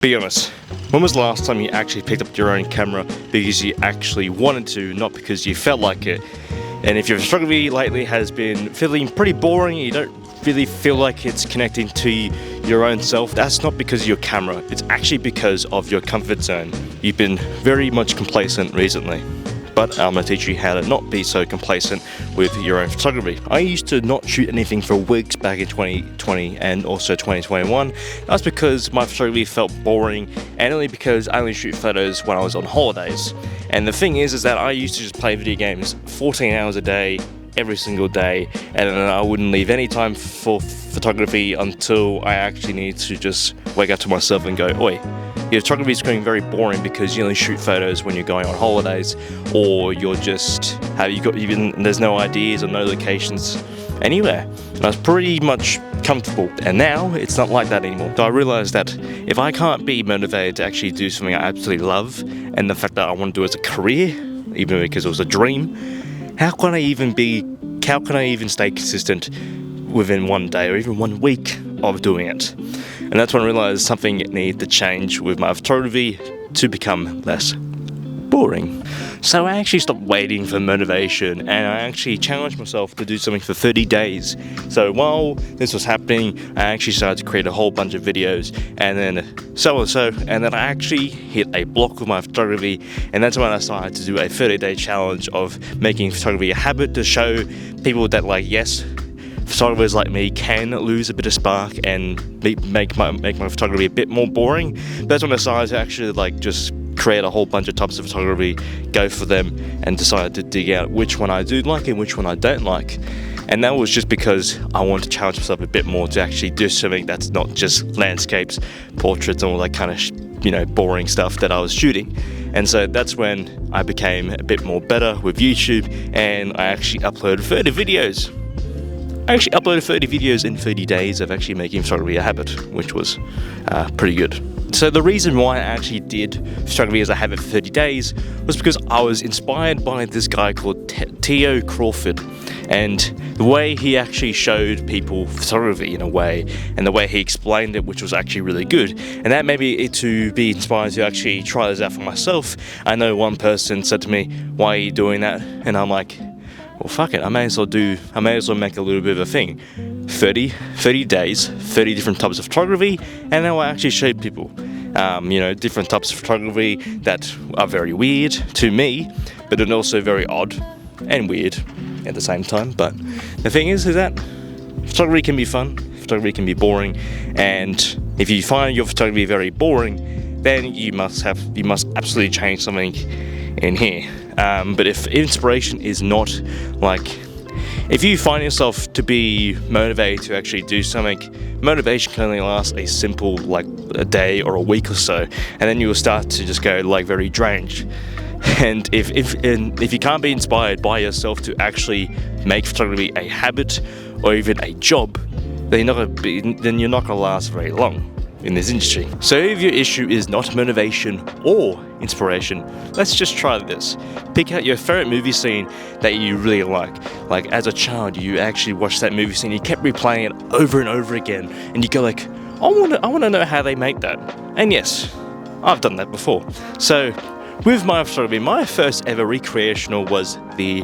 Be honest, when was the last time you actually picked up your own camera because you actually wanted to, not because you felt like it? And if your photography lately has been feeling pretty boring, you don't really feel like it's connecting to your own self, that's not because of your camera, it's actually because of your comfort zone. You've been very much complacent recently. But I'm going to teach you how to not be so complacent with your own photography. I used to not shoot anything for weeks back in 2020 and also 2021. That's because my photography felt boring, and only because I only shoot photos when I was on holidays. And the thing is that I used to just play video games 14 hours a day, every single day, and then I wouldn't leave any time for photography until I actually need to just wake up to myself and go, oi, your photography is getting very boring because you only shoot photos when you're going on holidays, or you're just there's no ideas or no locations anywhere. And I was pretty much comfortable, and now it's not like that anymore. So I realized that if I can't be motivated to actually do something I absolutely love, and the fact that I want to do it as a career, even because it was a dream, how can I even stay consistent within one day or even 1 week of doing it? And that's when I realized something needed to change with my photography to become less boring. So I actually stopped waiting for motivation, and I actually challenged myself to do something for 30 days. So while this was happening, I actually started to create a whole bunch of videos, and then I actually hit a block with my photography, and that's when I started to do a 30-day challenge of making photography a habit, to show people that, like, yes, photographers like me can lose a bit of spark and make my photography a bit more boring. That's when I decided to actually just create a whole bunch of types of photography, go for them, and decided to dig out which one I do like and which one I don't like. And that was just because I wanted to challenge myself a bit more to actually do something that's not just landscapes, portraits, and all that kind of boring stuff that I was shooting. And so that's when I became a bit more better with YouTube, and I actually uploaded 30 videos. I actually uploaded 30 videos in 30 days of actually making photography a habit, which was pretty good. So the reason why I actually did photography as a habit for 30 days was because I was inspired by this guy called Theo Crawford, and the way he actually showed people photography in a way, and the way he explained it, which was actually really good. And that made me to be inspired to actually try this out for myself. I know one person said to me, "Why are you doing that?" And I'm like, well, fuck it, I may as well make a little bit of a thing. 30 days, 30 different types of photography, and then I actually show people, different types of photography that are very weird to me, but then also very odd and weird at the same time. But the thing is that photography can be fun, photography can be boring, and if you find your photography very boring, then you must absolutely change something in here. But if inspiration is not if you find yourself to be motivated to actually do something, motivation can only last a simple a day or a week or so, and then you will start to just go very drained. And if you can't be inspired by yourself to actually make photography a habit or even a job, then you're not going to last very long in this industry. So if your issue is not motivation or inspiration, let's just try this. Pick out your favorite movie scene that you really like. Like as a child, you actually watched that movie scene, you kept replaying it over and over again, and you go I want to know how they make that. And yes, I've done that before. So with my photography, my first ever recreational was the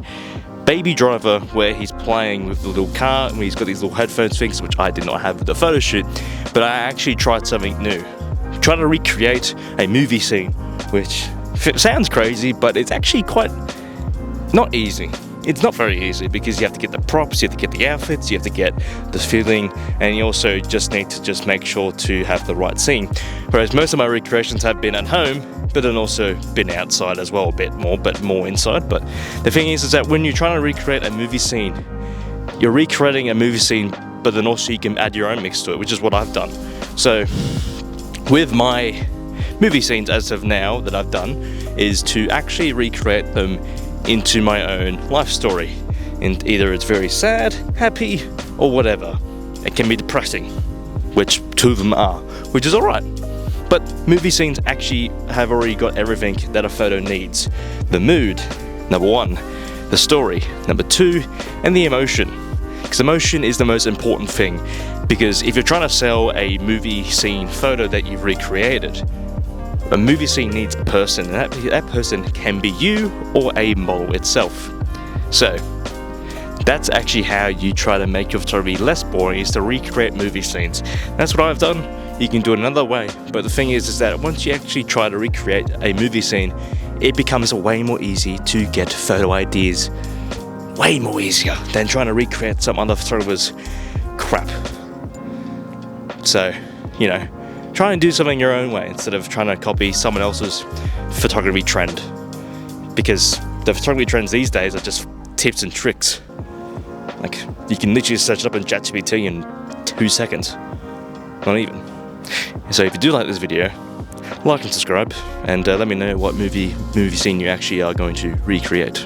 Baby Driver, where he's playing with the little car and he's got these little headphones things, which I did not have with the photo shoot, but I actually tried something new. Tried to recreate a movie scene, which sounds crazy, but it's actually quite not easy. It's not very easy because you have to get the props, you have to get the outfits, you have to get the feeling, and you also just need to make sure to have the right scene. Whereas most of my recreations have been at home, but then also been outside as well a bit more, but more inside. But the thing is that when you're trying to recreate a movie scene, you're recreating a movie scene, but then also you can add your own mix to it, which is what I've done. So with my movie scenes as of now that I've done is to actually recreate them into my own life story. And either it's very sad, happy, or whatever. It can be depressing, which two of them are, which is alright. But movie scenes actually have already got everything that a photo needs. The mood, number one. The story, number two. And the emotion. Because emotion is the most important thing. Because if you're trying to sell a movie scene photo that you've recreated, a movie scene needs a person, and that person can be you or a model itself. So that's actually how you try to make your photography less boring, is to recreate movie scenes. That's what I've done. You can do it another way, but the thing is that once you actually try to recreate a movie scene, it becomes way more easy to get photo ideas. Way more easier than trying to recreate some other photographer's crap. So, you know, try and do something your own way instead of trying to copy someone else's photography trend. Because the photography trends these days are just tips and tricks. Like, you can literally search it up in ChatGPT in 2 seconds. Not even. So if you do like this video, like and subscribe, and let me know what movie scene you actually are going to recreate.